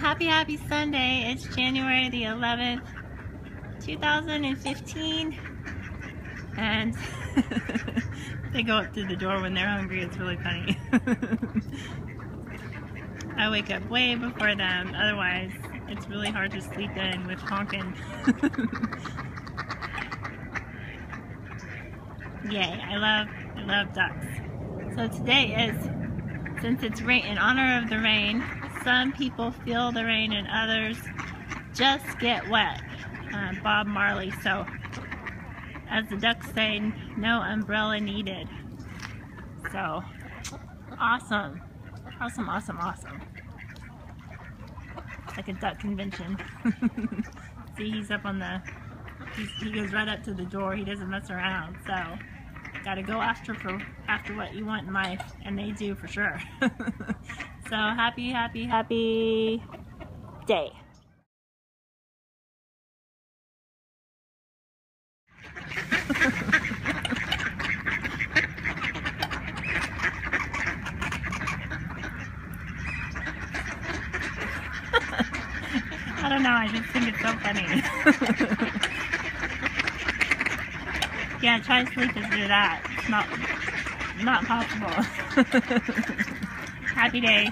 Happy Sunday. It's January the 11th, 2015. And they go up to the door when they're hungry. It's really funny. I wake up way before them. Otherwise, it's really hard to sleep in with honking. Yay, I love ducks. So today is, since it's rain, in honor of the rain, some people feel the rain and others just get wet. Bob Marley. So, as the ducks say, no umbrella needed. So, awesome. Awesome, awesome, awesome. It's like a duck convention. See, he's up on the, he goes right up to the door. He doesn't mess around. So, gotta go after what you want in life, and they do for sure. So happy day. I don't know, I just think it's so funny. Yeah, try to sleep through that. It's not possible. Happy day.